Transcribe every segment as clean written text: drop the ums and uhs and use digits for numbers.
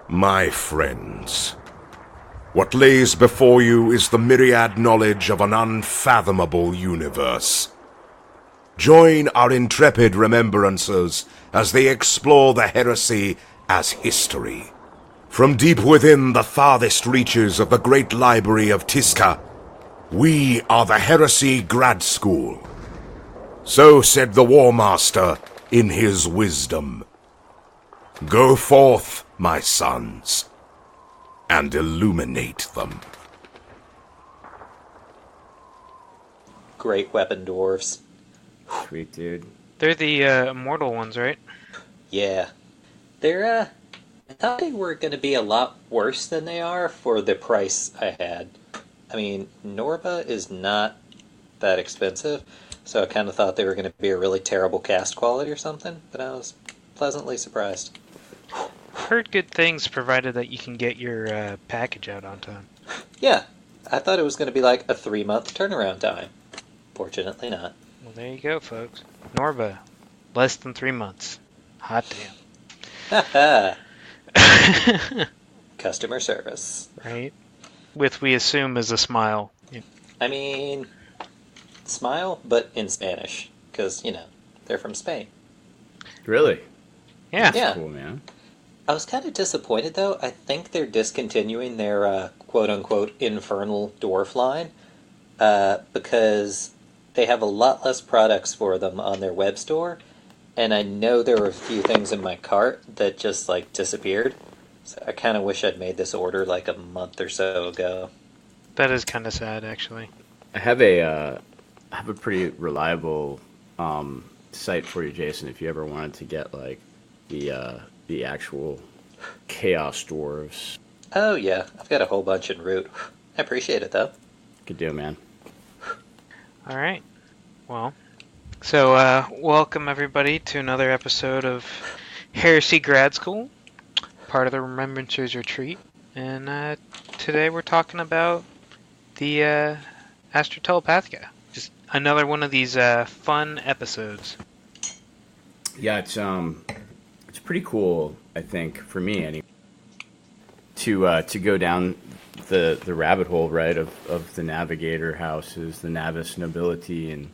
My friends, what lays before you is the myriad knowledge of an unfathomable universe. Join our intrepid remembrancers as they explore the heresy as history. From deep within the farthest reaches of the great library of Tisca, we are the Heresy Grad School. So said the War Master in his wisdom. Go forth, my sons, and illuminate them. Great weapon dwarves. Sweet, dude. They're the immortal ones, right? Yeah. They're, I thought they were going to be a lot worse than they are for the price I had. I mean, Norba is not that expensive, so I kind of thought they were going to be a really terrible cast quality or something, but I was pleasantly surprised. Heard good things, provided that you can get your package out on time. Yeah, I thought it was going to be like a 3-month turnaround time. Fortunately not. Well, there you go, folks. Norba, less than 3 months. Hot damn. Customer service. Right? With, we assume, is a smile. Yeah. I mean, smile, but in Spanish, because, you know, they're from Spain. Really? Yeah. Yeah. Cool, man. I was kind of disappointed, though. I think they're discontinuing their quote-unquote infernal dwarf line because they have a lot less products for them on their web store, and I know there were a few things in my cart that just, like, disappeared. So I kind of wish I'd made this order, like, a month or so ago. That is kind of sad, actually. I have a pretty reliable site for you, Jason. If you ever wanted to get like the actual Chaos Dwarves. Oh, yeah. I've got a whole bunch en route. I appreciate it, though. Good deal, man. All right. Well, so welcome everybody to another episode of Heresy Grad School, part of the Remembrancers Retreat. And today we're talking about the Astrotelepathica. Just another one of these fun episodes. Yeah, it's pretty cool, I think, for me anyway, to go down the rabbit hole, right, of the Navigator houses, the Navis nobility, and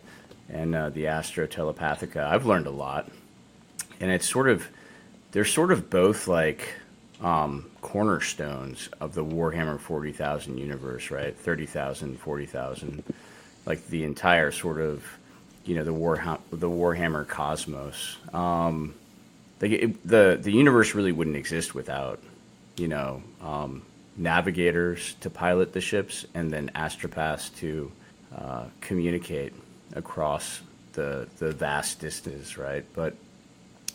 the Astrotelepathica. I've learned a lot, and it's they're sort of both like cornerstones of the Warhammer 40,000 universe, right? 30,000, 40,000, like the entire sort of, you know, the Warhammer cosmos. The universe really wouldn't exist without, you know, navigators to pilot the ships and then astropaths to communicate across the vast distances, right? But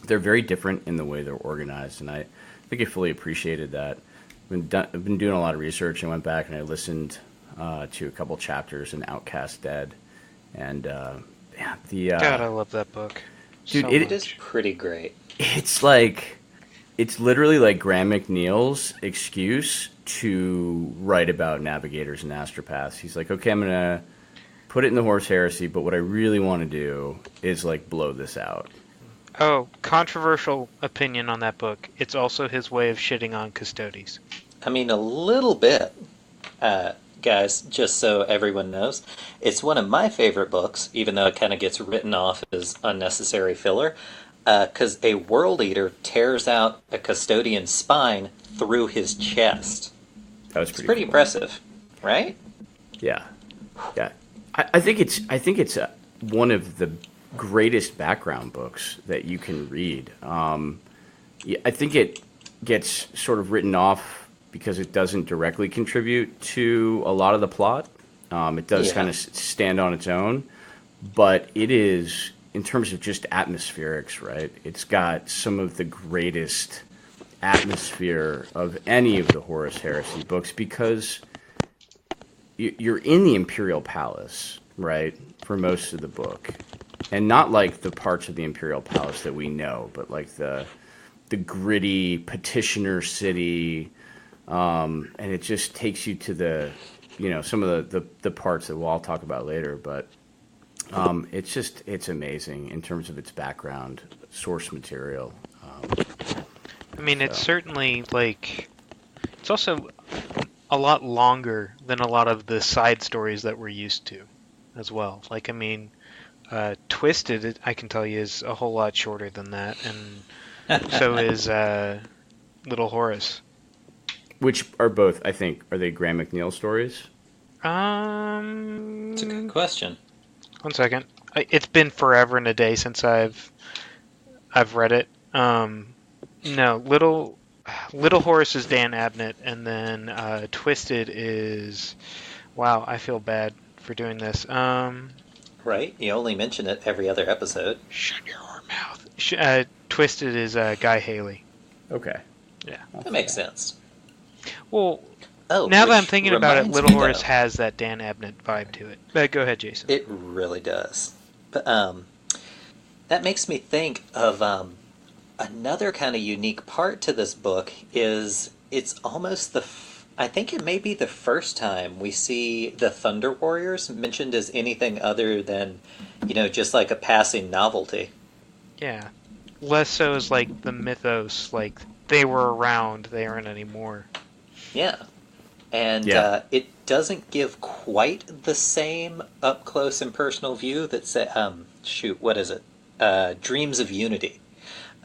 they're very different in the way they're organized, and I think I fully appreciated that. I've been doing a lot of research. I went back and I listened to a couple chapters in Outcast Dead, and God, I love that book. Dude, So it much. is pretty great. It's literally like Graham McNeil's excuse to write about navigators and astropaths. He's like, okay, I'm gonna put it in the Horse Heresy, but what I really want to do is like blow this out. Oh, controversial opinion on that book. It's also his way of shitting on Custodes. I mean, a little bit. Guys, just so everyone knows, it's one of my favorite books, even though it kind of gets written off as unnecessary filler, because a World Eater tears out a Custodian's spine through his chest. That was It's pretty cool. impressive, right? Yeah. I think it's one of the greatest background books that you can read. I think it gets sort of written off because it doesn't directly contribute to a lot of the plot. It does kind of stand on its own, but it is, in terms of just atmospherics, right? It's got some of the greatest atmosphere of any of the Horus Heresy books because you're in the Imperial Palace, right, for most of the book. And not like the parts of the Imperial Palace that we know, but like the gritty petitioner city, and it just takes you to the, you know, some of the parts that we'll all talk about later. But it's amazing in terms of its background, source material. I mean, it's certainly like It's also a lot longer than a lot of the side stories that we're used to, as well. Like, I mean, Twisted, I can tell you, is a whole lot shorter than that, and so is Little Horace. Which are both, I think, are they Graham McNeil stories? It's a good question. One second. It's been forever and a day since I've read it. No, Little Horace is Dan Abnett, and then Twisted is. Wow, I feel bad for doing this. Right? You only mention it every other episode. Shut your mouth. Twisted is Guy Haley. Okay. Yeah. That makes sense. Well, Oh, now that I'm which thinking about it, reminds Little me, Horace though, has that Dan Abnett vibe to it. But go ahead, Jason. It really does. But that makes me think of another kind of unique part to this book is it's almost I think it may be the first time we see the Thunder Warriors mentioned as anything other than, just like a passing novelty. Yeah. Less so as like the mythos, like they were around, they aren't anymore. Yeah. And Yeah. it doesn't give quite the same up close and personal view that what is it? Dreams of Unity.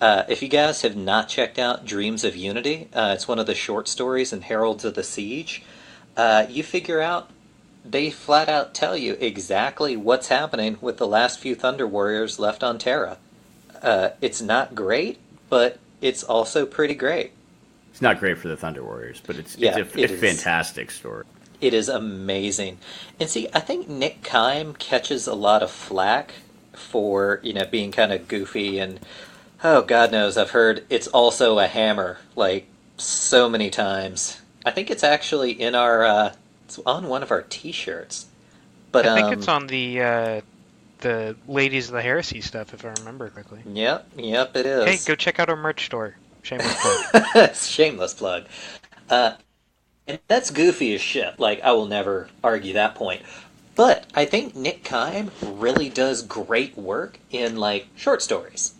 If you guys have not checked out Dreams of Unity, it's one of the short stories in Heralds of the Siege. You figure out, they flat out tell you exactly what's happening with the last few Thunder Warriors left on Terra. It's not great, but it's also pretty great. It's not great for the Thunder Warriors, but it's a fantastic story. It is amazing. And see, I think Nick Kime catches a lot of flack for, being kind of goofy and, oh, God knows, I've heard it's also a hammer, like, so many times. I think it's actually in it's on one of our t-shirts. But I think it's on the Ladies of the Heresy stuff, if I remember correctly. Yep, it is. Hey, go check out our merch store. Shameless plug. Shameless plug. And that's goofy as shit. Like, I will never argue that point. But I think Nick Kime really does great work in, like, short stories.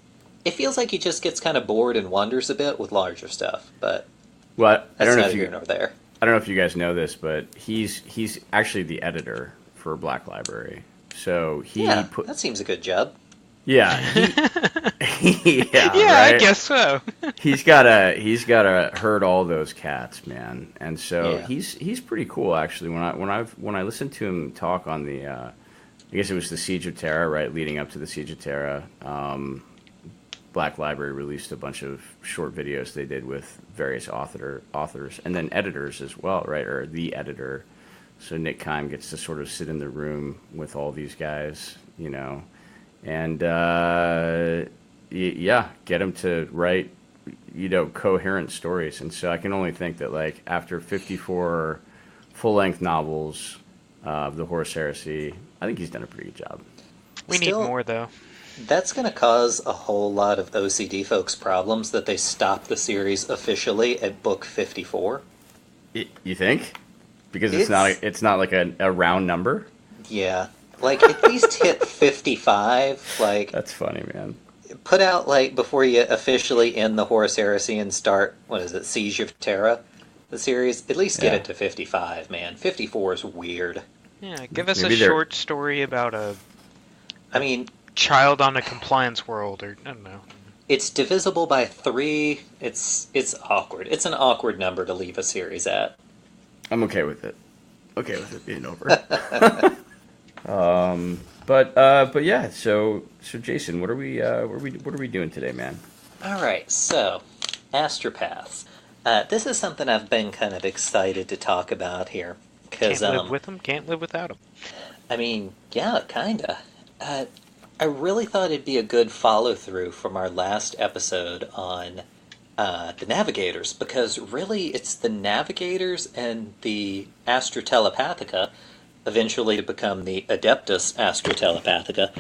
It feels like he just gets kind of bored and wanders a bit with larger stuff, but Well, I don't know neither if here nor there. I don't know if you guys know this, but he's actually the editor for Black Library. So that seems a good job. Yeah. Yeah, right? I guess so. he's gotta herd all those cats, man. And so Yeah. he's pretty cool actually. When I listened to him talk on the I guess it was the Siege of Terra, right, leading up to the Siege of Terra, Black Library released a bunch of short videos they did with various authors and then editors as well, right? Or the editor. So Nick Kime gets to sort of sit in the room with all these guys, and get them to write, coherent stories. And so I can only think that, like, after 54 full-length novels of the Horus Heresy, I think he's done a pretty good job. We need more, though. That's going to cause a whole lot of OCD folks problems that they stop the series officially at book 54. You think? Because it's not like a round number? Yeah. Like, at least hit 55. Like, that's funny, man. Put out, like, before you officially end the Horus Heresy and start, Siege of Terra, the series, at least get it to 55, man. 54 is weird. Yeah, give us a short story about child on a compliance world, or I don't know. It's divisible by 3. It's awkward. It's an awkward number to leave a series at. I'm okay with it. Okay with it being over. But yeah. So Jason, what are we doing today, man? All right. So, Astropaths. This is something I've been kind of excited to talk about here. Can't live with them. Can't live without them. I mean, yeah, kinda. I really thought it'd be a good follow-through from our last episode on the Navigators, because really it's the Navigators and the Astrotelepathica, eventually to become the Adeptus Astrotelepathica,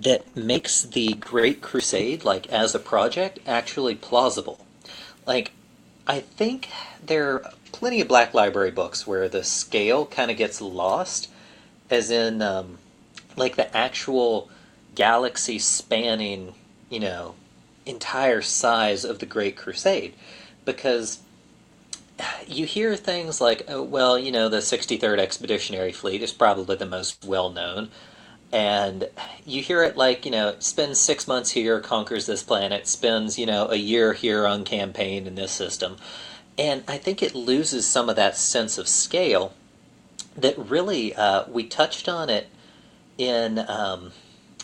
that makes the Great Crusade, like, as a project, actually plausible. Like, I think there are plenty of Black Library books where the scale kind of gets lost, as in, like, the actual galaxy spanning, entire size of the Great Crusade. Because you hear things like, oh, well, the 63rd Expeditionary Fleet is probably the most well-known, and you hear it like, it spends 6 months here, conquers this planet, spends, a year here on campaign in this system, and I think it loses some of that sense of scale that really, we touched on it in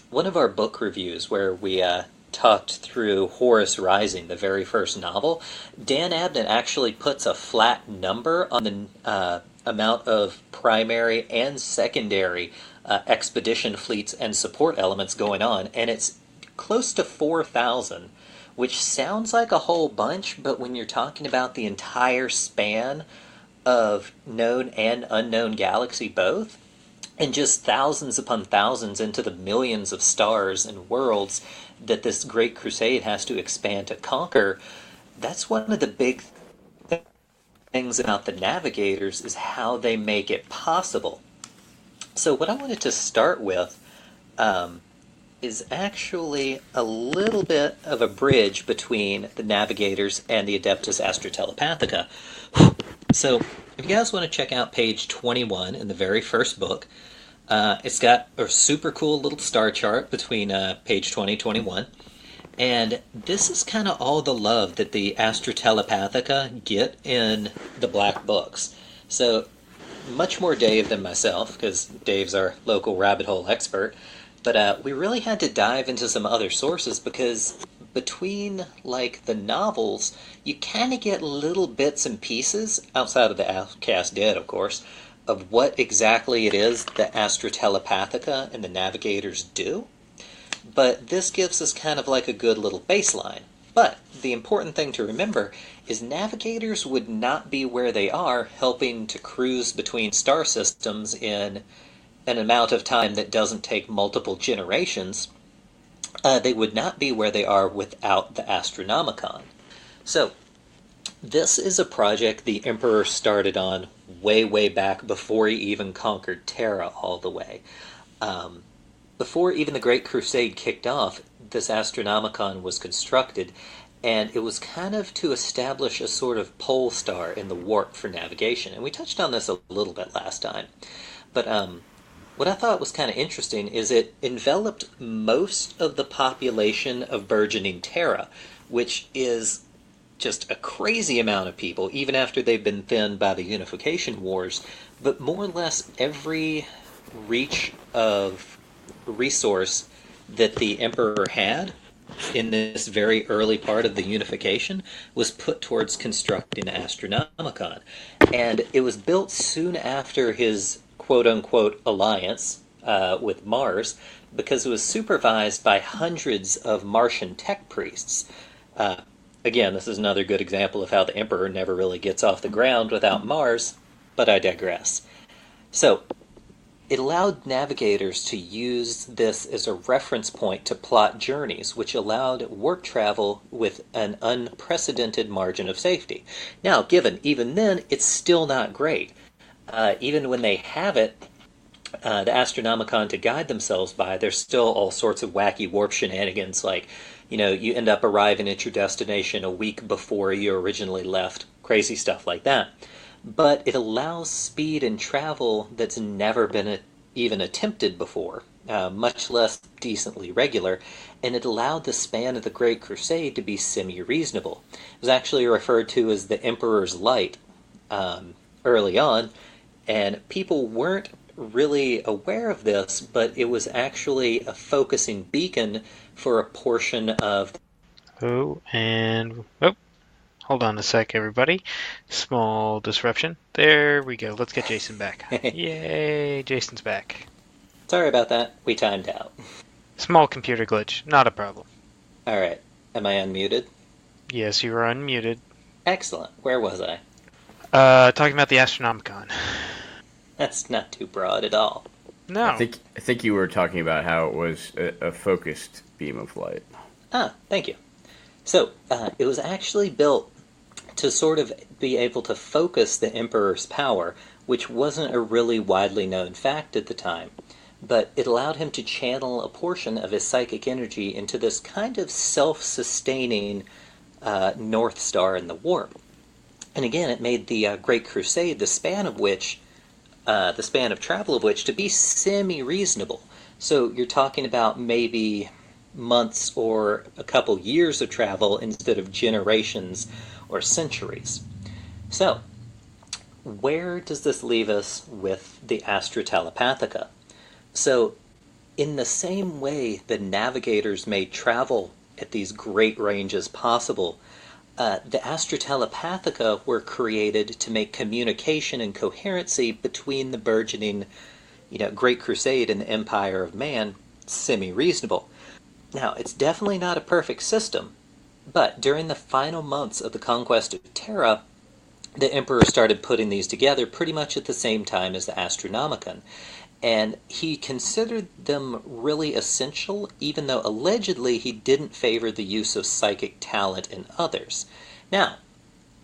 one of our book reviews where we talked through Horus Rising, the very first novel. Dan Abnett actually puts a flat number on the amount of primary and secondary expedition fleets and support elements going on, and it's close to 4,000, which sounds like a whole bunch, but when you're talking about the entire span of known and unknown galaxy both, and just thousands upon thousands into the millions of stars and worlds that this great crusade has to expand to conquer, that's one of the big things about the navigators is how they make it possible. So what I wanted to start with is actually a little bit of a bridge between the navigators and the Adeptus Astrotelepathica. So if you guys want to check out page 21 in the very first book, it's got a super cool little star chart between page 20 21. And this is kind of all the love that the Astrotelepathica get in the Black Books. So much more Dave than myself, because Dave's our local rabbit hole expert. But we really had to dive into some other sources because between, like, the novels, you kind of get little bits and pieces, outside of the Outcast Dead, of course, of what exactly it is the Astrotelepathica and the Navigators do. But this gives us kind of like a good little baseline. But the important thing to remember is Navigators would not be where they are helping to cruise between star systems in an amount of time that doesn't take multiple generations. They would not be where they are without the Astronomicon. So, this is a project the Emperor started on way, way back before he even conquered Terra all the way. Before even the Great Crusade kicked off, this Astronomicon was constructed, and it was kind of to establish a sort of pole star in the warp for navigation. And we touched on this a little bit last time. But what I thought was kind of interesting is it enveloped most of the population of burgeoning Terra, which is just a crazy amount of people, even after they've been thinned by the Unification Wars. But more or less every reach of resource that the Emperor had in this very early part of the Unification was put towards constructing the Astronomicon. And it was built soon after his quote-unquote alliance with Mars, because it was supervised by hundreds of Martian tech priests. Again, this is another good example of how the Emperor never really gets off the ground without Mars, but I digress. So, it allowed navigators to use this as a reference point to plot journeys, which allowed work travel with an unprecedented margin of safety. Now, given, even then, it's still not great. Even when they have it, the Astronomicon to guide themselves by, there's still all sorts of wacky warp shenanigans, like, you end up arriving at your destination a week before you originally left, crazy stuff like that. But it allows speed and travel that's never been even attempted before, much less decently regular, and it allowed the span of the Great Crusade to be semi-reasonable. It was actually referred to as the Emperor's Light early on, and people weren't really aware of this, but it was actually a focusing beacon for a portion of... Hold on a sec, everybody. Small disruption. There we go. Let's get Jason back. Yay, Jason's back. Sorry about that. We timed out. Small computer glitch. Not a problem. Alright. Am I unmuted? Yes, you are unmuted. Excellent. Where was I? Talking about the Astronomicon. That's not too broad at all. No. I think you were talking about how it was a focused beam of light. Ah, thank you. So, it was actually built to sort of be able to focus the Emperor's power, which wasn't a really widely known fact at the time. But it allowed him to channel a portion of his psychic energy into this kind of self-sustaining North Star in the warp. And again, it made the Great Crusade, the span of travel of which, to be semi-reasonable. So you're talking about maybe months or a couple years of travel instead of generations or centuries. So, where does this leave us with the Astrotelepathica? So, in the same way the navigators made travel at these great ranges possible, the Astrotelepathica were created to make communication and coherency between the burgeoning, Great Crusade and the Empire of Man semi-reasonable. Now, it's definitely not a perfect system, but during the final months of the conquest of Terra, the Emperor started putting these together pretty much at the same time as the Astronomicon. And he considered them really essential, even though allegedly he didn't favor the use of psychic talent in others. Now,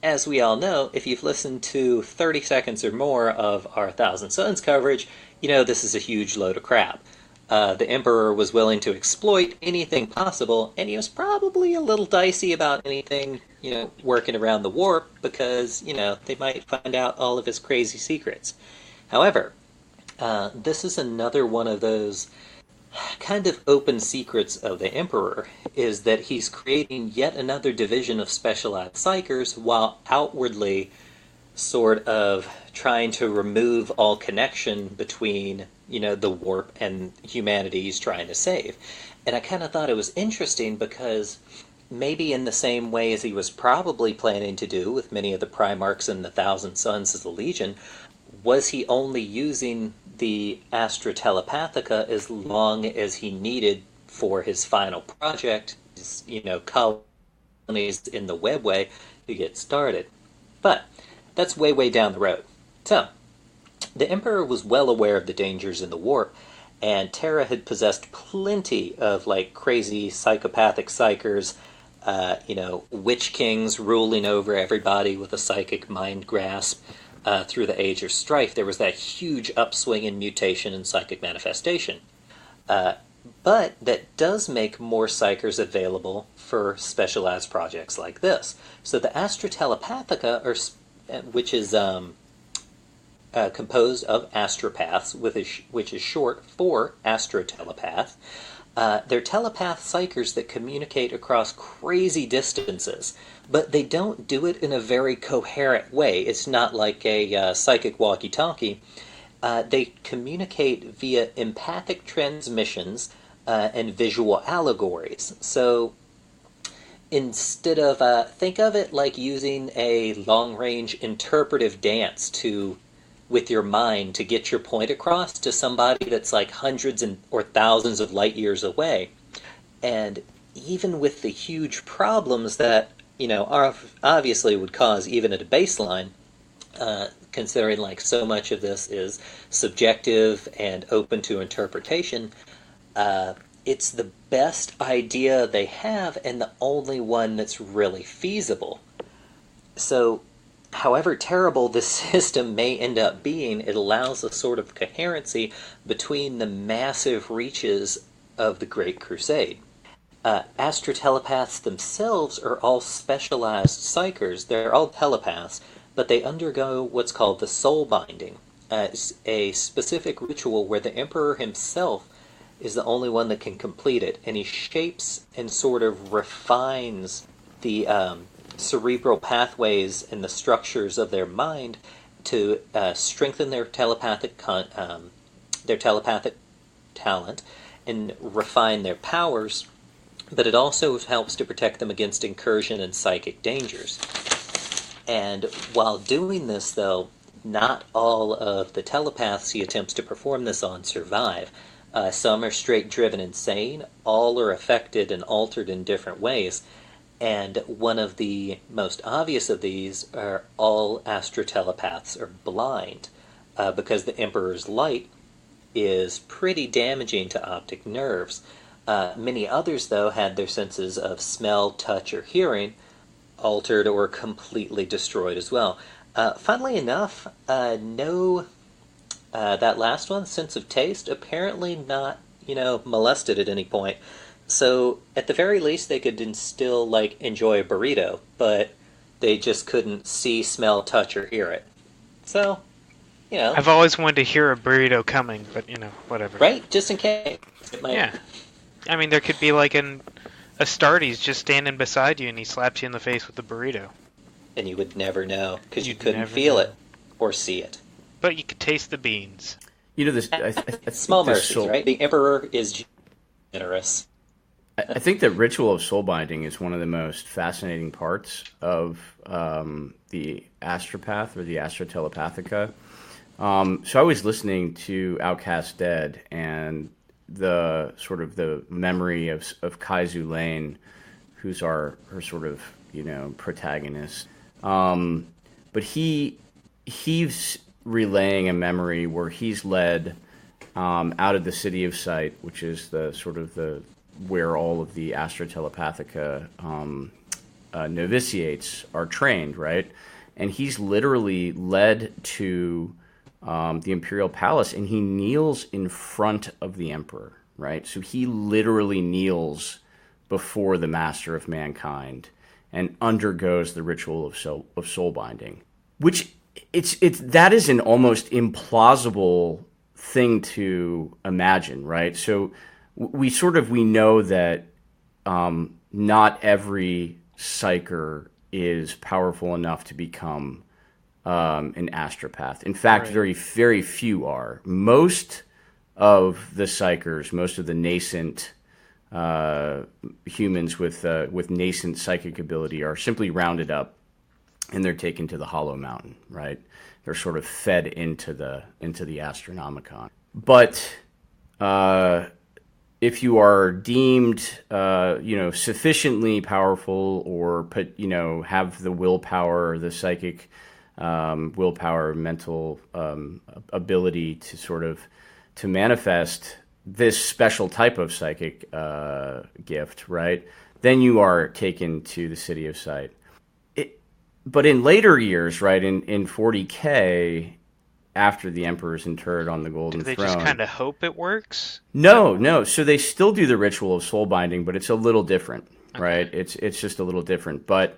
as we all know, if you've listened to 30 seconds or more of our Thousand Suns coverage, you know this is a huge load of crap. The Emperor was willing to exploit anything possible, and he was probably a little dicey about anything, working around the warp, because, they might find out all of his crazy secrets. However, this is another one of those kind of open secrets of the Emperor, is that he's creating yet another division of specialized psychers while outwardly sort of trying to remove all connection between, the warp and humanity he's trying to save. And I kind of thought it was interesting because maybe in the same way as he was probably planning to do with many of the Primarchs and the Thousand Sons of the Legion, was he only using the Astrotelepathica as long as he needed for his final project, his, colonies in the webway to get started. But that's way, way down the road. So, the Emperor was well aware of the dangers in the warp, and Terra had possessed plenty of, crazy psychopathic psychers, witch kings ruling over everybody with a psychic mind grasp. Through the Age of Strife, there was that huge upswing in mutation and psychic manifestation. But that does make more psychers available for specialized projects like this. So the Astrotelepathica, which is composed of Astropaths, which is short for Astrotelepath, they're telepath psychers that communicate across crazy distances, but they don't do it in a very coherent way. It's not like a psychic walkie-talkie. They communicate via empathic transmissions and visual allegories. So instead of, think of it like using a long-range interpretive dance with your mind to get your point across to somebody that's hundreds or thousands of light years away. And even with the huge problems that, obviously would cause even at a baseline, considering so much of this is subjective and open to interpretation, it's the best idea they have and the only one that's really feasible. So, however terrible this system may end up being, it allows a sort of coherency between the massive reaches of the Great Crusade. Astrotelepaths themselves are all specialized psychers. They're all telepaths, but they undergo what's called the soul binding, a specific ritual where the Emperor himself is the only one that can complete it, and he shapes and sort of refines the cerebral pathways and the structures of their mind to strengthen their telepathic talent and refine their powers, but it also helps to protect them against incursion and psychic dangers. And while doing this, though, not all of the telepaths he attempts to perform this on survive. Some are straight driven insane, all are affected and altered in different ways, and one of the most obvious of these are all astrotelepaths are blind, because the Emperor's light is pretty damaging to optic nerves. Many others, though, had their senses of smell, touch, or hearing altered or completely destroyed as well. Funnily enough, that last one, sense of taste, apparently not, molested at any point. So, at the very least, they could still, enjoy a burrito, but They just couldn't see, smell, touch, or hear it. So, I've always wanted to hear a burrito coming, but whatever. Right? Just in case. Yeah. I mean, there could be like a Astartes just standing beside you and he slaps you in the face with the burrito. And you would never know, because you couldn't feel it or see it. But you could taste the beans. This Small mercies, right? The Emperor is generous. I think the ritual of soul binding is one of the most fascinating parts of the Astropath or the Astrotelepathica. So I was listening to Outcast Dead and the sort of the memory of Kaizu Lane, who's her sort of protagonist. But he's relaying a memory where he's led out of the city of sight, which is the sort of where all of the Astrotelepathica novitiates are trained, right? And he's literally led to the Imperial Palace, and he kneels in front of the Emperor, right? So he literally kneels before the Master of Mankind and undergoes the ritual of soul binding, which that is an almost implausible thing to imagine, right? So we know that not every psyker is powerful enough to become an astropath. In fact, right. Very, very few are. Most of the psychers, most of the nascent humans with nascent psychic ability are simply rounded up and they're taken to the Hollow Mountain, right? They're sort of fed into the Astronomicon. But if you are deemed, sufficiently powerful, or have the willpower, the psychic willpower, mental ability to sort of to manifest this special type of psychic gift, right? Then you are taken to the City of Sight. But in later years, right, in 40K, after the Emperor's interred on the Golden Throne... Do they just kind of hope it works? No. So they still do the ritual of soul binding, but it's a little different, right? It's just a little different. But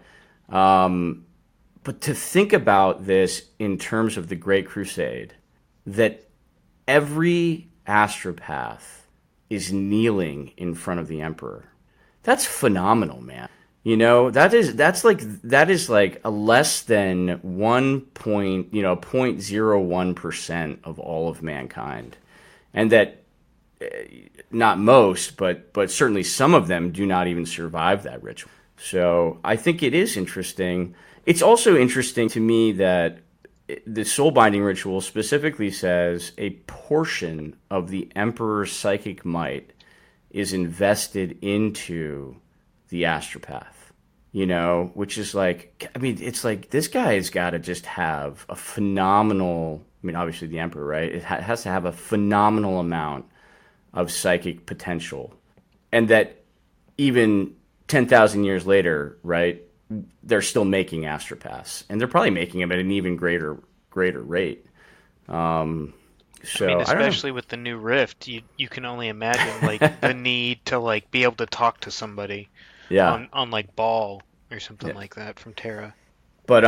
to think about this in terms of the Great Crusade, that every astropath is kneeling in front of the Emperor, that's phenomenal, man. That is like a less than 0.01% of all of mankind, and that not most, but certainly some of them do not even survive that ritual. So I think it is interesting. It's also interesting to me that the soul binding ritual specifically says a portion of the Emperor's psychic might is invested into the astropath. Which is like, it's like this guy has got to just have a phenomenal, obviously the Emperor, right? It has to have a phenomenal amount of psychic potential. And that even 10,000 years later, right, they're still making astropaths. And they're probably making them at an even greater rate. Especially with the new Rift, you can only imagine, like, the need to, like, be able to talk to somebody. Yeah. On like Ball or something like that from Terra. But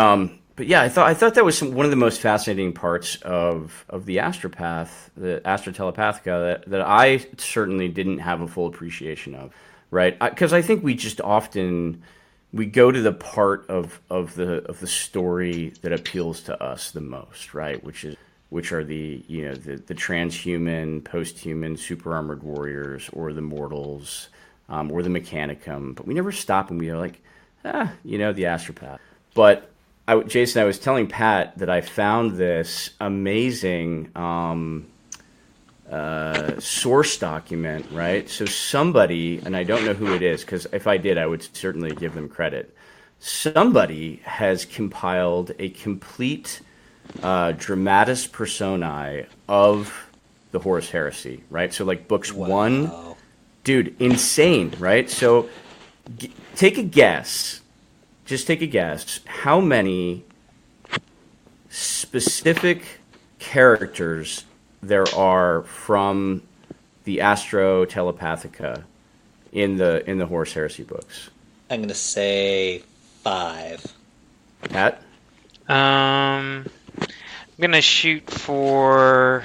yeah, I thought that was one of the most fascinating parts of the Astropath, the Astrotelepathica, that I certainly didn't have a full appreciation of, right? Because I think we just often we go to the part of the story that appeals to us the most, right? Which are the transhuman, post-human, super armored warriors, or the mortals. Or the Mechanicum, but we never stop and we are like, the Astropath. But Jason, I was telling Pat that I found this amazing source document, right? So somebody, and I don't know who it is, because if I did, I would certainly give them credit. Somebody has compiled a complete dramatis personae of the Horus Heresy, right? So like books 1... Dude, insane, right? So take a guess. Just take a guess. How many specific characters there are from the Astrotelepathica in the Horus Heresy books? I'm going to say 5. Pat? I'm gonna shoot for.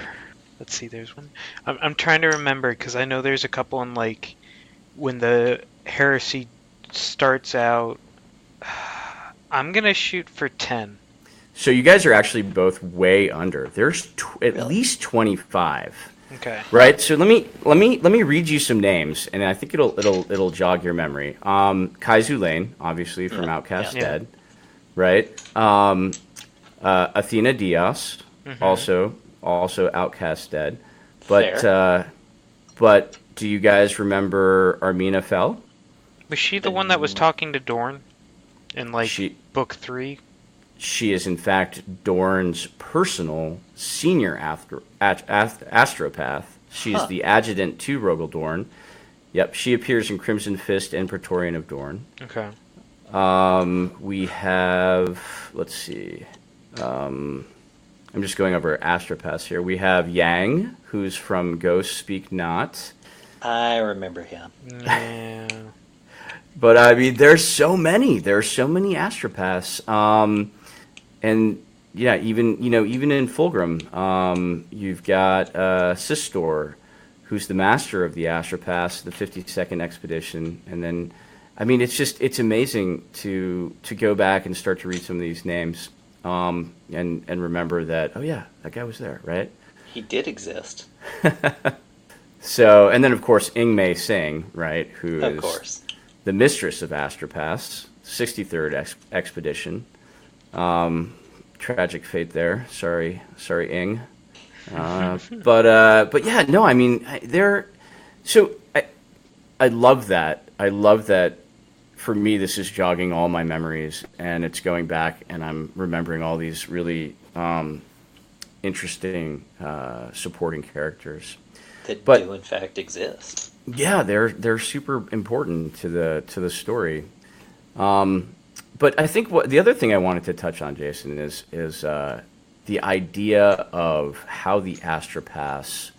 Let's see. There's one. I'm trying to remember because I know there's a couple in like when the Heresy starts out. I'm gonna shoot for 10. So you guys are actually both way under. There's at Really? least 25. Okay. Right. So let me read you some names, and I think it'll jog your memory. Kaizu Lane, obviously from Yeah, Outcast yeah. Dead, right? Athena Diaz, also Outcast Dead, but Fair. but do you guys remember Armina Fell? Was she the one that was talking to Dorn in like She book 3? she is in fact Dorn's personal senior astropath. She's Huh. the adjutant to Rogel Dorn. Yep, she appears in Crimson Fist and Praetorian of Dorn. Okay. We have, let's see, I'm just going over Astropaths here. We have Yang, who's from Ghost Speak Not. I remember him. Yeah. But I mean, there's so many. There's so many Astropaths. And yeah, even in Fulgrim, you've got Sistor, who's the master of the Astropaths, the 52nd expedition, and then, I mean, it's amazing to go back and start to read some of these names, and remember that, oh yeah, that guy was there, right? He did exist. So, and then of course Ing Mei Sing, right, who Of is course. the mistress of Astropaths, 63rd expedition. Tragic fate there. Sorry, Ing. But yeah, no, I mean, they're so I love that. I love that. For me, this is jogging all my memories, and it's going back, and I'm remembering all these really interesting supporting characters. That But do in fact exist. yeah, they're super important to the story. But I think the other thing I wanted to touch on, Jason, is the idea of how the astropaths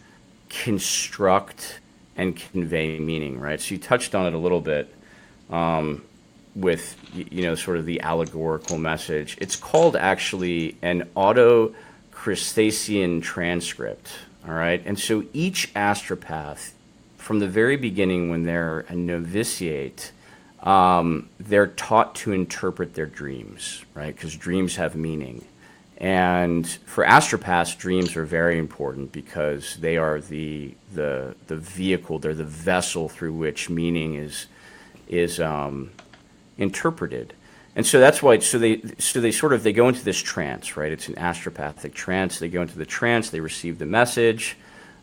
construct and convey meaning, right? So you touched on it a little bit with sort of the allegorical message. It's called actually an autochristasian transcript, all right? And so each astropath, from the very beginning when they're a novitiate, they're taught to interpret their dreams, right? Because dreams have meaning. And for astropaths, dreams are very important because they are the vehicle, they're the vessel through which meaning is interpreted. And so that's why they go into this trance, right? It's an astropathic trance. They go into the trance, they receive the message,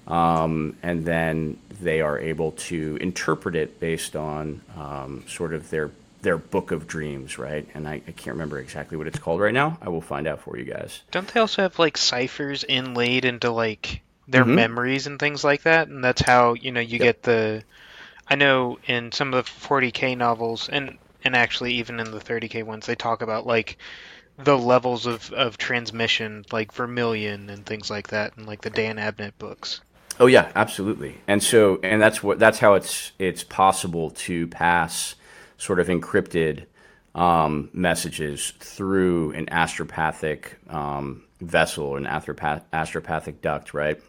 and then they are able to interpret it based on sort of their book of dreams, right? And I can't remember exactly what it's called right now. I will find out for you guys. Don't they also have like ciphers inlaid into like their memories and things like that? And that's how, you get the. I know in some of the 40K novels and actually even in the 30K ones, they talk about like the levels of transmission, like Vermilion and things like that, and like the Dan Abnett books. Oh yeah, absolutely. And that's how it's possible to pass sort of encrypted messages through an astropathic vessel, an astropathic duct, right?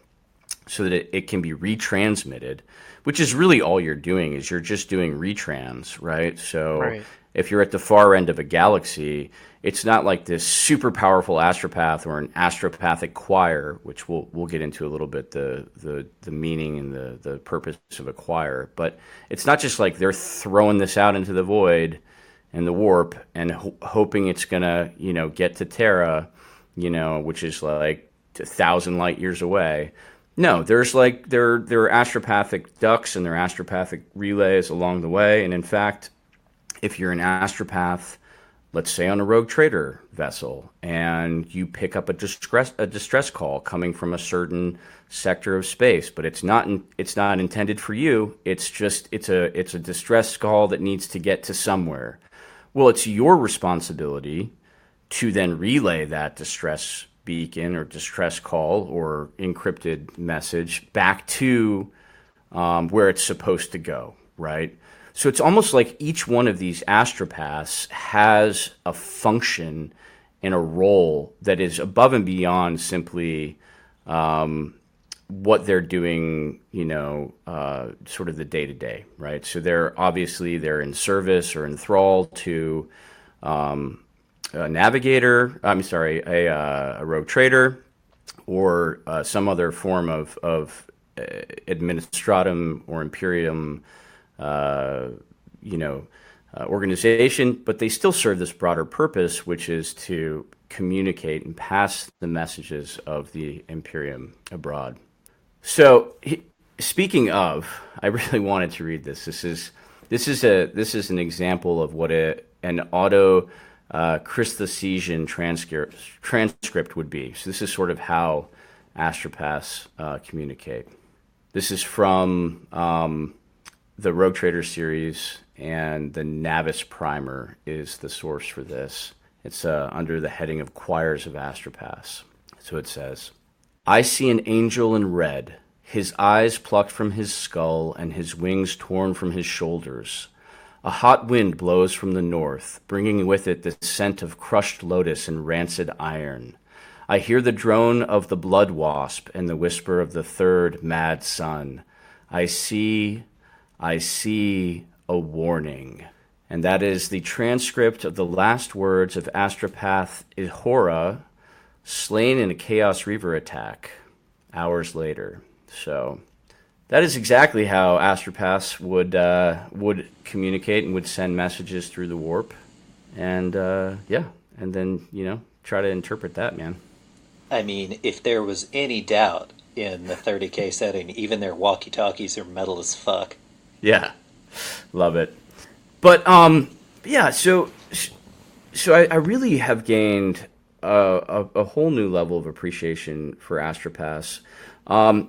So that it can be retransmitted, which is really all you're doing is you're just doing retrans, right? So Right. if you're at the far end of a galaxy, it's not like this super powerful astropath or an astropathic choir, which we'll get into a little bit the meaning and the purpose of a choir. But it's not just like they're throwing this out into the void and the warp and hoping it's gonna get to Terra, which is like 1,000 light years away. No, there's like there are astropathic ducts and there are astropathic relays along the way, and in fact, if you're an astropath, let's say on a rogue trader vessel, and you pick up a distress call coming from a certain sector of space, but it's not intended for you. It's a distress call that needs to get to somewhere. Well, it's your responsibility to then relay that distress beacon or distress call or encrypted message back to where it's supposed to go, right? So it's almost like each one of these astropaths has a function and a role that is above and beyond simply what they're doing, sort of the day to day, right? So they're in service or in thrall to a navigator. I'm sorry, a rogue trader, or some other form of administratum or imperium, organization, but they still serve this broader purpose, which is to communicate and pass the messages of the imperium abroad. So, speaking of, I really wanted to read this. This is an example of what an auto Christothesian transcript would be. So this is sort of how astropaths communicate. This is from the Rogue Trader series, and the Navis Primer is the source for this. It's under the heading of Choirs of Astropaths. So it says, I see an angel in red, his eyes plucked from his skull and his wings torn from his shoulders. A hot wind blows from the north, bringing with it the scent of crushed lotus and rancid iron. I hear the drone of the blood wasp and the whisper of the third mad sun. I see a warning. And that is the transcript of the last words of Astropath Ihora, slain in a Chaos Reaver attack hours later. So that is exactly how astropaths would communicate and would send messages through the warp, and and then try to interpret that, man. I mean, if there was any doubt in the 30K setting, even their walkie-talkies are metal as fuck. Yeah, love it. But so I really have gained a whole new level of appreciation for astropaths.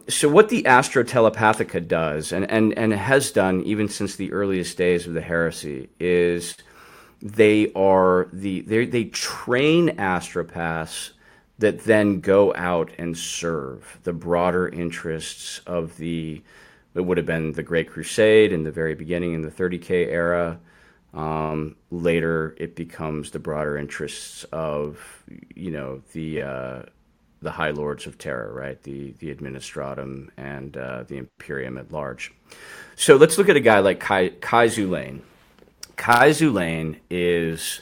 So what the Astro Telepathica does, and has done even since the earliest days of the Heresy, is they train astropaths that then go out and serve the broader interests of it would have been the Great Crusade in the very beginning in the 30K era. Later, it becomes the broader interests of the High Lords of Terra, right? The Administratum and the Imperium at large. So let's look at a guy like Kai Zulain. Kai Zulain is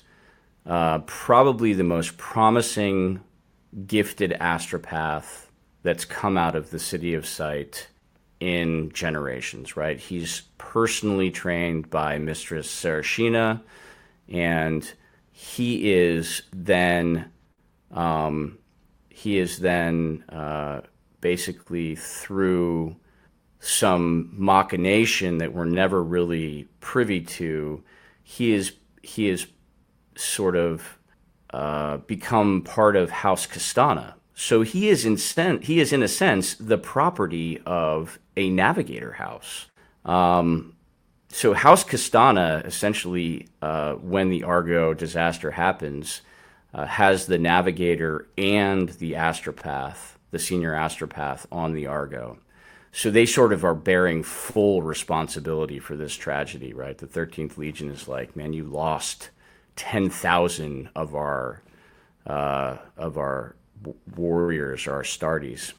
probably the most promising, gifted astropath that's come out of the City of Sight in generations, right? He's personally trained by Mistress Sarashina, and he is then basically through some machination that we're never really privy to, he is sort of become part of House Castana. So he is in a sense the property of a navigator house. So House Castana essentially, when the Argo disaster happens, has the navigator and the astropath, the senior astropath, on the Argo. So they sort of are bearing full responsibility for this tragedy, right? The 13th Legion is like, man, you lost 10,000 of our warriors, our Astartes.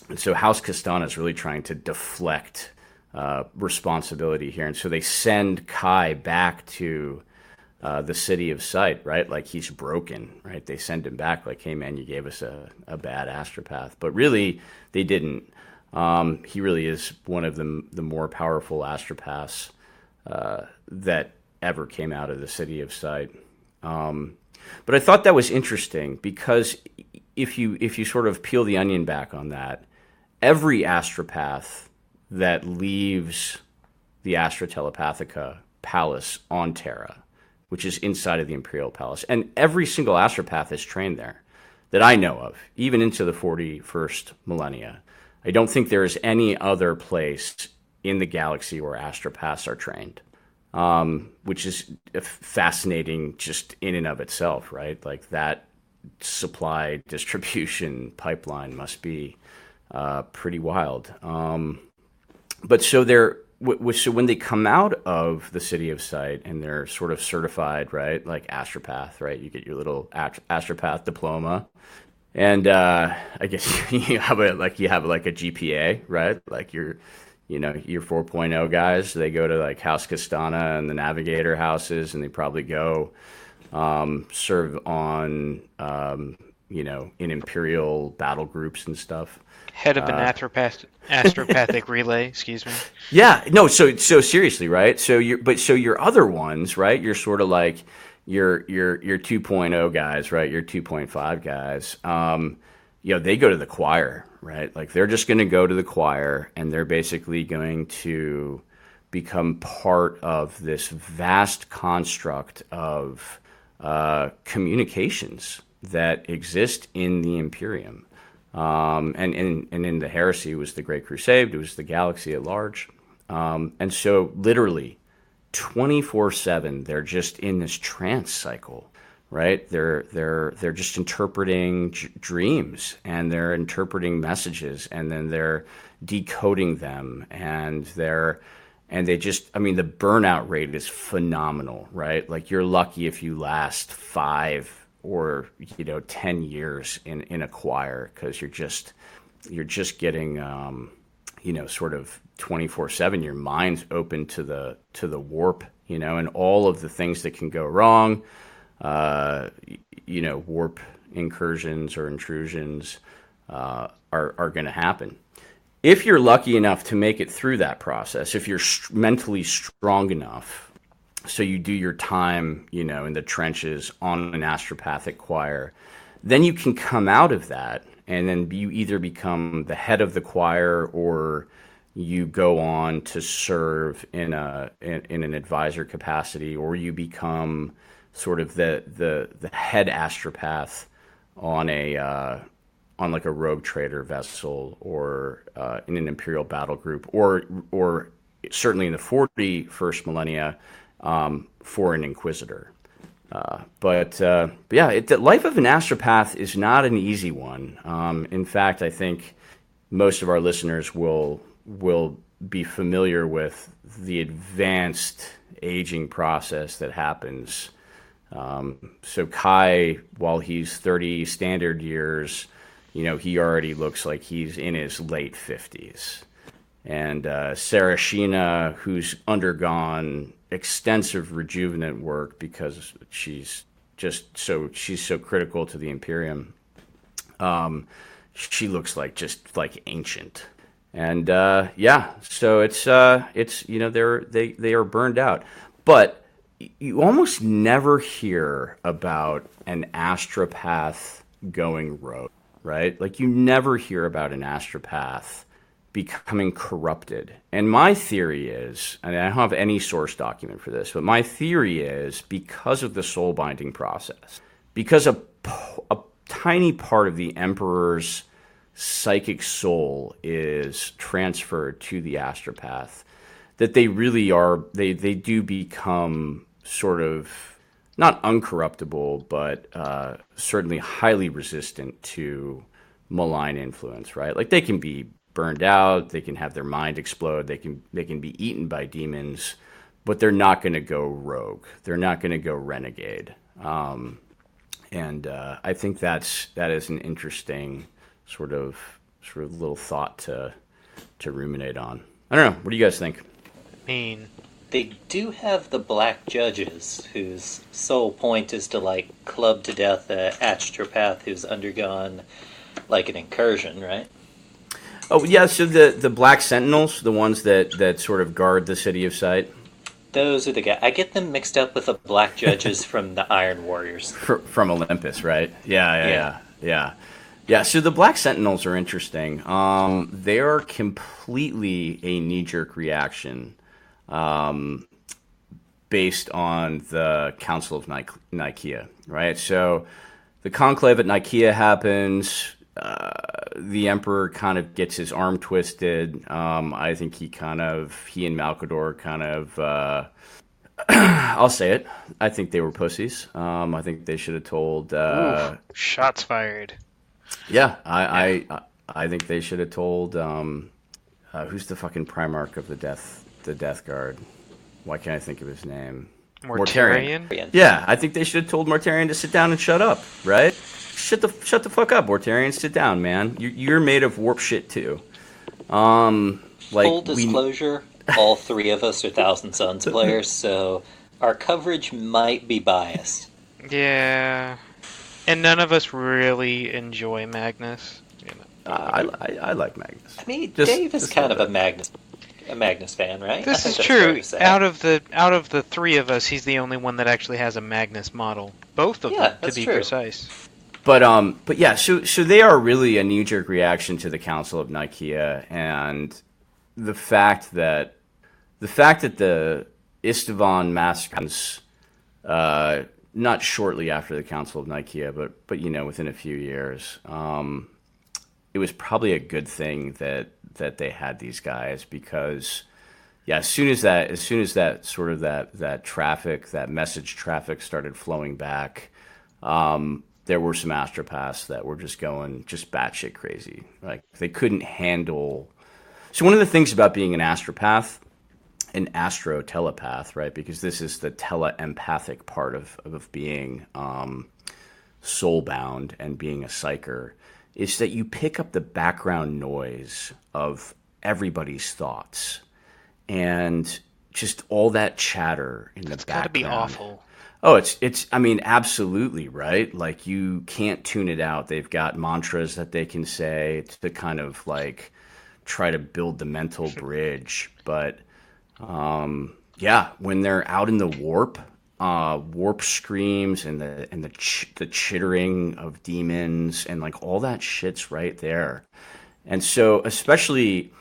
And so House Castana is really trying to deflect responsibility here. And so they send Kai back to the City of Sight, right? Like he's broken, right? They send him back like, hey, man, you gave us a bad astropath. But really, they didn't. He really is one of the more powerful astropaths that ever came out of the City of Sight. But I thought that was interesting because if you sort of peel the onion back on that, every astropath that leaves the Astro Telepathica Palace on Terra, which is inside of the Imperial Palace, and every single astropath is trained there that I know of, even into the 41st millennia. I don't think there is any other place in the galaxy where astropaths are trained, which is fascinating just in and of itself, right? Like that supply distribution pipeline must be pretty wild. But so so when they come out of the City of Sight and they're sort of certified, right, like Astropath, right, you get your little Astropath diploma, and I guess you have like a GPA, right, like your 4.0 guys, they go to like House Castana and the Navigator houses, and they probably go serve on in Imperial battle groups and stuff. Head of an astropathic relay, excuse me. Yeah, no, so seriously, right? So your other ones, right? You're sort of like your 2.0 guys, right? Your 2.5 guys. They go to the choir, right? Like they're just going to go to the choir, and they're basically going to become part of this vast construct of communications that exist in the Imperium. And in the Heresy was the Great Crusade. It was the galaxy at large. And so literally 24/7, they're just in this trance cycle, right? They're just interpreting dreams, and they're interpreting messages, and then they're decoding them, and they just, I mean, the burnout rate is phenomenal, right? Like you're lucky if you last 5 or 10 years in a choir, because you're just getting sort of 24/7. Your mind's open to the warp, and all of the things that can go wrong, warp incursions or intrusions are going to happen. If you're lucky enough to make it through that process, if you're mentally strong enough, so you do your time, in the trenches on an astropathic choir, then you can come out of that, and then you either become the head of the choir, or you go on to serve in an advisor capacity, or you become sort of the head astropath on like a rogue trader vessel, or in an Imperial battle group, or certainly in the 41st millennia, for an Inquisitor. But the life of an astropath is not an easy one. In fact, I think most of our listeners will be familiar with the advanced aging process that happens. So Kai, while he's 30 standard years, he already looks like he's in his late 50s. And Sarashina, who's undergone extensive rejuvenant work because she's so critical to the Imperium, she looks like ancient. And so it's they are burned out. But you almost never hear about an astropath going rogue, right? Like you never hear about an astropath becoming corrupted. And my theory is, and I don't have any source document for this, but my theory is because of the soul binding process, because a tiny part of the Emperor's psychic soul is transferred to the astropath, that they really are, they do become sort of not uncorruptible, but certainly highly resistant to malign influence, right? Like they can be burned out, they can have their mind explode, they can be eaten by demons, but they're not going to go rogue. They're not going to go renegade. And I think that is an interesting sort of little thought to ruminate on. I don't know. What do you guys think? They do have the black judges whose sole point is to club to death a astropath who's undergone an incursion, right? Oh yeah, so the Black Sentinels, the ones that sort of guard the City of Sight. Those are the guys. I get them mixed up with the Black Judges from the Iron Warriors. From Olympus, right? Yeah. So the Black Sentinels are interesting. They are completely a knee-jerk reaction, based on the Council of Nicaea, right? So the conclave at Nicaea happens. The Emperor kind of gets his arm twisted. I think he and Malkador kind of, I'll say it, I think they were pussies. I think they should have told... shots fired. Yeah, I think they should have told... who's the fucking Primarch of the Death the Death Guard. Why can't I think of his name? Mortarion? Yeah, I think they should have told Mortarion to sit down and shut up, right? Shut the fuck up, Mortarion. Sit down, man. You're made of warp shit too. Full disclosure, all three of us are Thousand Sons players, so our coverage might be biased. Yeah. And none of us really enjoy Magnus. I like Magnus. I mean, Dave is kind of a Magnus fan, right? This is true. Out of the three of us, he's the only one that actually has a Magnus model. Both of them, to be precise. But yeah, so they are really a knee-jerk reaction to the Council of Nicaea, and the fact that the Istvan massacres, not shortly after the Council of Nicaea, but within a few years, it was probably a good thing that they had these guys, because as soon as that sort of that traffic, that message traffic started flowing back, there were some astropaths that were just going batshit crazy. Like, they couldn't handle. So one of the things about being an astropath, an astro-telepath, right? Because this is the tele-empathic part of being soul-bound and being a psyker, is that you pick up the background noise of everybody's thoughts, and just all that chatter in the background. It's got to be awful. Oh, it's. I mean, absolutely, right? Like, you can't tune it out. They've got mantras that they can say to kind of like try to build the mental bridge. But when they're out in the warp screams and the chittering of demons and like all that shit's right there. And so, especially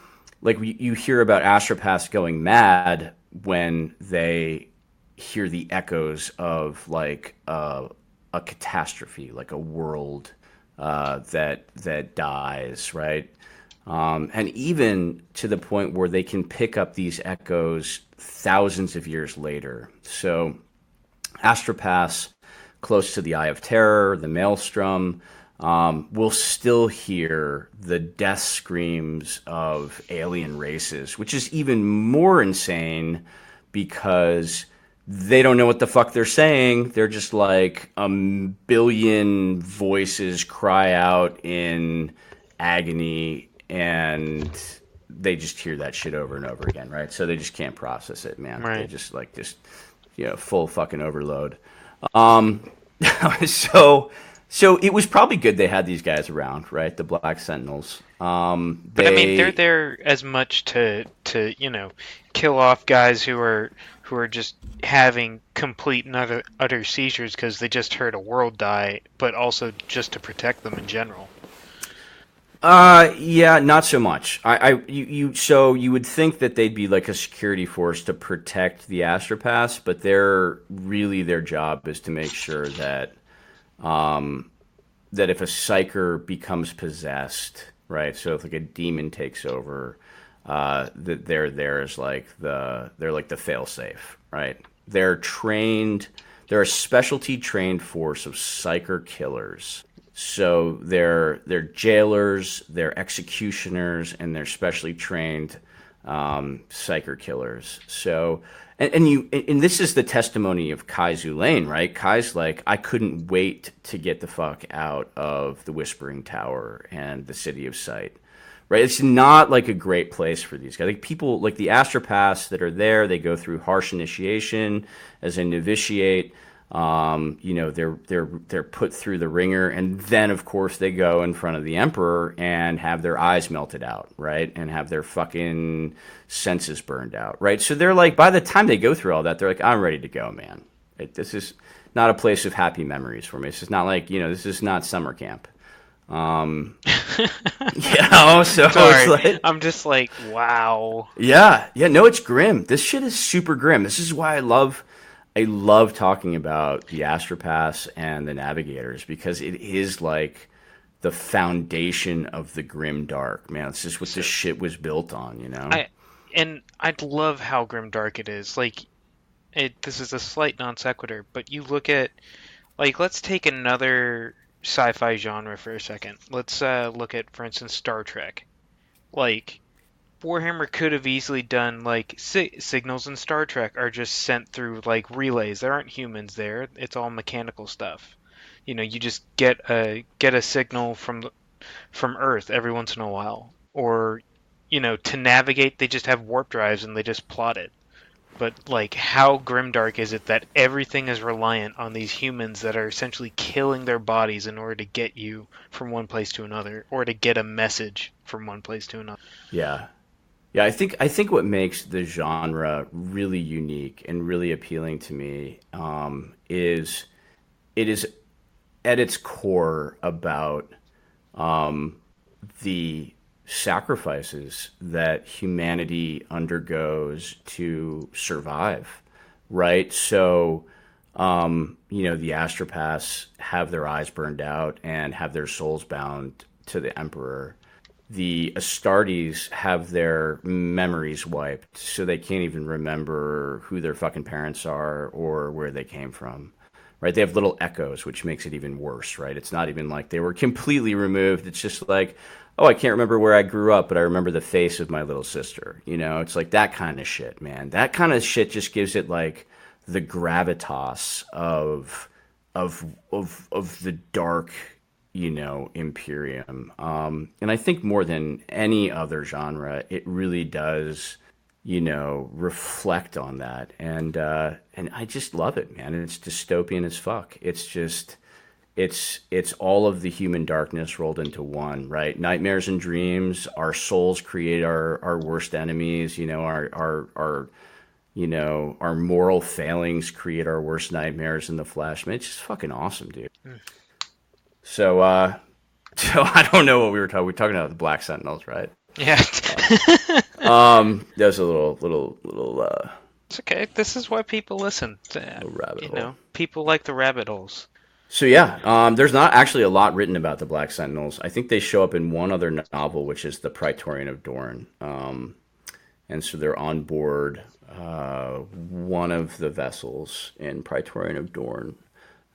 like you hear about astropaths going mad when they hear the echoes of like a catastrophe, like a world that dies, right? And even to the point where they can pick up these echoes thousands of years later. So astropaths close to the Eye of Terror, the Maelstrom, will still hear the death screams of alien races, which is even more insane because they don't know what the fuck they're saying. They're just like a billion voices cry out in agony, and they just hear that shit over and over again, right? So they just can't process it, man. Right. They just full fucking overload. So it was probably good they had these guys around, right? The Black Sentinels. But I mean, they're there as much to kill off guys who are just having complete and utter seizures because they just heard a world die, but also just to protect them in general. Yeah, not so much. So you would think that they'd be like a security force to protect the astropaths, but their job is to make sure that that if a psyker becomes possessed, right? So if like a demon takes over, that they're there as like they're like the failsafe, right? They're a specialty trained force of psyker killers. So they're jailers, they're executioners, and they're specially trained psyker killers. So and this is the testimony of Kai Zulain, right? Kai's like, I couldn't wait to get the fuck out of the Whispering Tower and the City of Sight. Right? It's not like a great place for these guys. Like, people like the astropaths that are there, they go through harsh initiation as a novitiate. They're put through the ringer, and then of course they go in front of the Emperor and have their eyes melted out, right? And have their fucking senses burned out, right? So they're like, by the time they go through all that, they're like, I'm ready to go, man. This is not a place of happy memories for me. This is not like, this is not summer camp. So Sorry, it's like, I'm just like, wow. Yeah, no, it's grim. This shit is super grim. This is why I love talking about the astropaths and the navigators, because it is like the foundation of the grim dark, man. It's just what this shit was built on, I love how grim dark it is. Like, this is a slight non sequitur, but you look at, like, let's take another sci-fi genre for a second. Let's look at, for instance, Star Trek. Like, Warhammer could have easily done like signals in Star Trek are just sent through like relays. There aren't humans there. It's all mechanical stuff. You know, you just get a signal from Earth every once in a while, or you know, to navigate they just have warp drives and they just plot it. But like, how grimdark is it that everything is reliant on these humans that are essentially killing their bodies in order to get you from one place to another, or to get a message from one place to another? Yeah. Yeah, I think what makes the genre really unique and really appealing to me is it is at its core about the sacrifices that humanity undergoes to survive, right? So, the Astropaths have their eyes burned out and have their souls bound to the Emperor. The Astartes have their memories wiped, so they can't even remember who their fucking parents are or where they came from. Right? They have little echoes, which makes it even worse, right? It's not even like they were completely removed. It's just like, oh, I can't remember where I grew up, but I remember the face of my little sister. You know, it's like that kind of shit, man. That kind of shit just gives it like the gravitas of the dark, Imperium. And I think more than any other genre, it really does, reflect on that. And I just love it, man. And it's dystopian as fuck. It's just, it's all of the human darkness rolled into one, right? Nightmares and dreams, our souls create our worst enemies, our moral failings create our worst nightmares in the flesh. Man, it's just fucking awesome, dude. So, so I don't know what we were talking. We were talking about the Black Sentinels, right? Yeah. That was a little. It's okay. This is why people listen. Rabbit hole. People like the rabbit holes. So yeah, there's not actually a lot written about the Black Sentinels. I think they show up in one other novel, which is the Praetorian of Dorne, and so they're on board one of the vessels in Praetorian of Dorne.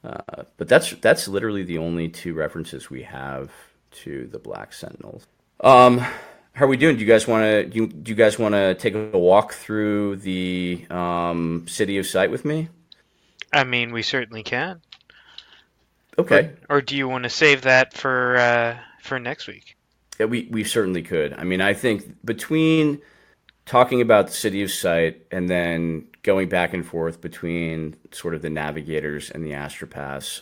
But that's literally the only two references we have to the Black Sentinels. How are we doing? Do you guys want to take a walk through the City of Sight with me? I mean, we certainly can. Okay. Or do you want to save that for next week? Yeah, we certainly could. I mean, I think between talking about the City of Sight and then going back and forth between sort of the Navigators and the Astropaths,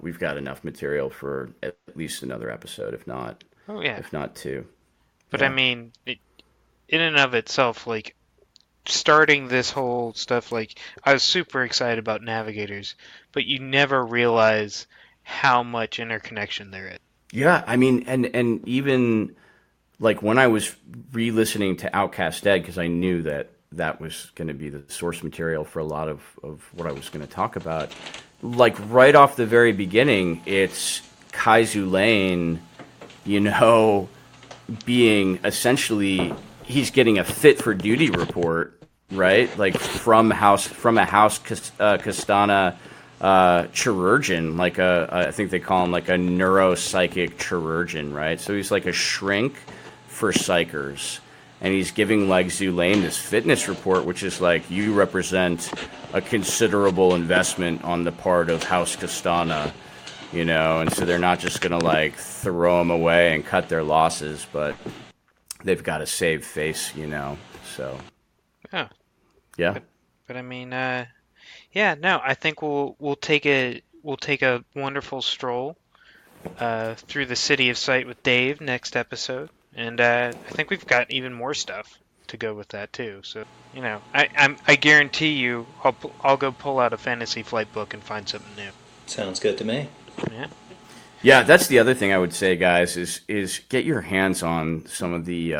we've got enough material for at least another episode, if not two. But yeah. I mean, in and of itself, like, starting this whole stuff, like, I was super excited about Navigators, but you never realize how much interconnection there is. Yeah, I mean, and even like when I was re-listening to Outcast Dead, because I knew that was going to be the source material for a lot of what I was going to talk about, like right off the very beginning, it's Kaizu Lane, being essentially, he's getting a fit for duty report, right? Like from a house Castana chirurgeon, like I think they call him like a neuropsychic chirurgeon, right? So he's like a shrink for psychers, and he's giving like Zulaine this fitness report, which is like, you represent a considerable investment on the part of House Castana, and so they're not just gonna like throw him away and cut their losses, but they've got to save face, so yeah. But I mean, I think we'll take a wonderful stroll through the City of Sight with Dave next episode, and I think we've got even more stuff to go with that too. So I guarantee you, I'll go pull out a Fantasy Flight book and find something new. Sounds good to me. Yeah, that's the other thing I would say, guys, is get your hands on some of the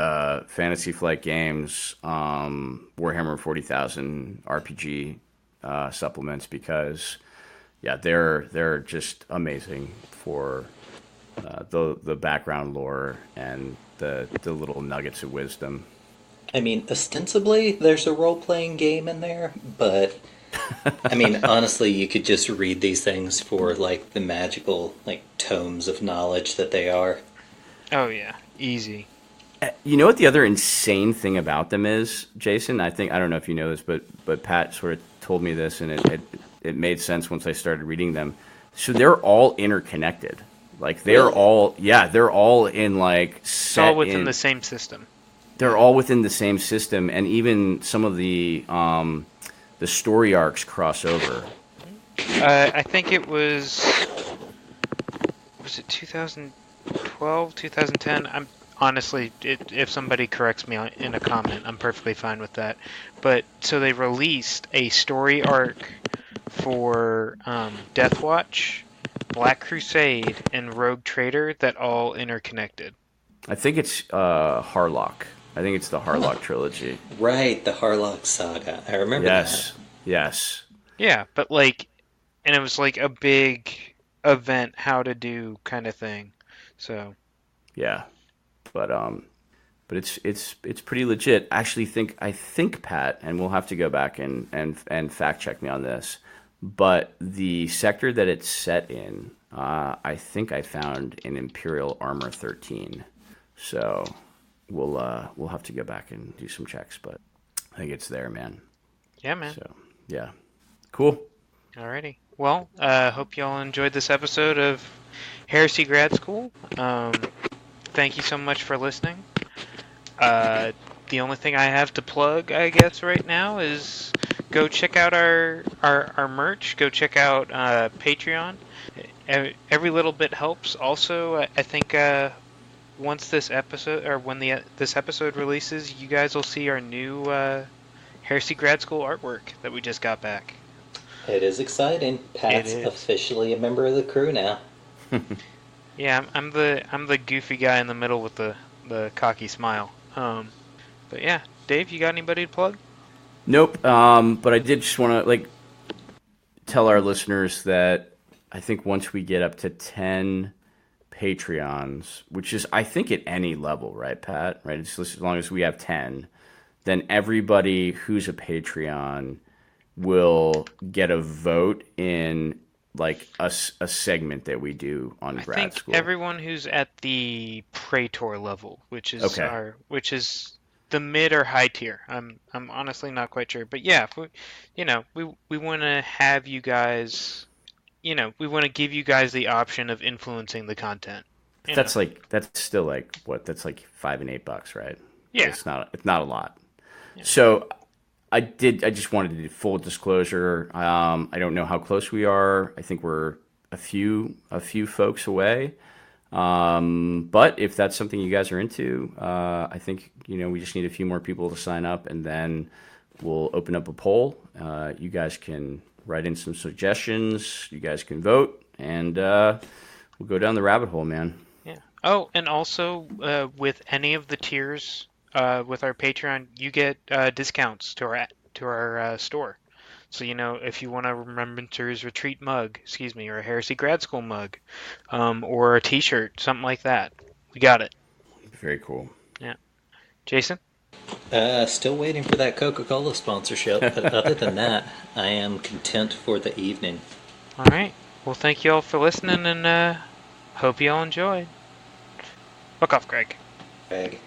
Fantasy Flight games, Warhammer 40,000 RPG supplements, because they're just amazing for the background lore and the little nuggets of wisdom. I mean, ostensibly there's a role-playing game in there, but I mean, honestly, you could just read these things for like the magical like tomes of knowledge that they are. Oh yeah, easy. You know what the other insane thing about them is, Jason? I don't know if you know this, but Pat sort of told me this, and it made sense once I started reading them. So they're all interconnected. Like they're all they're all in like It's all within the same system. They're all within the same system, and even some of the story arcs cross over. I think it was it 2012, 2010? I'm honestly, if somebody corrects me in a comment, I'm perfectly fine with that. But so they released a story arc for Death Watch, Black Crusade, and Rogue Trader that all interconnected. I think it's Harlock. I think it's the Harlock trilogy. Right, the Harlock saga. I remember that. Yes. Yeah, but like, and it was like a big event, how to do kind of thing. So. Yeah, but it's pretty legit. Actually, I think Pat, and we'll have to go back and fact check me on this. But the sector that it's set in, I think I found in Imperial Armor 13. So we'll have to go back and do some checks, but I think it's there, man. Yeah, man. So yeah, cool. Alrighty. Well, hope y'all enjoyed this episode of Heresy Grad School. Thank you so much for listening. The only thing I have to plug, I guess, right now is go check out our merch. Go check out Patreon. Every little bit helps. Also, I think once this episode, or when this episode releases, you guys will see our new Heresy Grad School artwork that we just got back. It is exciting. Pat's officially a member of the crew now. Yeah, I'm the goofy guy in the middle with the cocky smile. But yeah, Dave, you got anybody to plug? Nope. But I did just want to tell our listeners that I think once we get up to 10 Patreons, which is I think at any level, right, Pat? Right, it's as long as we have 10, then everybody who's a Patreon will get a vote in like a segment that we do on Grad School. Everyone who's at the Praetor level, which is which is the mid or high tier. I'm honestly not quite sure, but yeah, we want to have you guys, we want to give you guys the option of influencing the content. That's still like what? That's like $5 and $8, right? Yeah, it's not a lot. Yeah. So I just wanted to do full disclosure. I don't know how close we are. I think we're a few folks away. But if that's something you guys are into, I think, we just need a few more people to sign up, and then we'll open up a poll. You guys can write in some suggestions. You guys can vote, and we'll go down the rabbit hole, man. Yeah. Oh, and also with any of the tiers, with our Patreon, you get discounts to our store. So, if you want a Remembrancers Retreat mug, or a Heresy Grad School mug, or a t-shirt, something like that, we got it. Very cool. Yeah. Jason? Still waiting for that Coca-Cola sponsorship, but other than that, I am content for the evening. All right. Well, thank you all for listening, and hope you all enjoyed. Fuck off, Greg. Greg.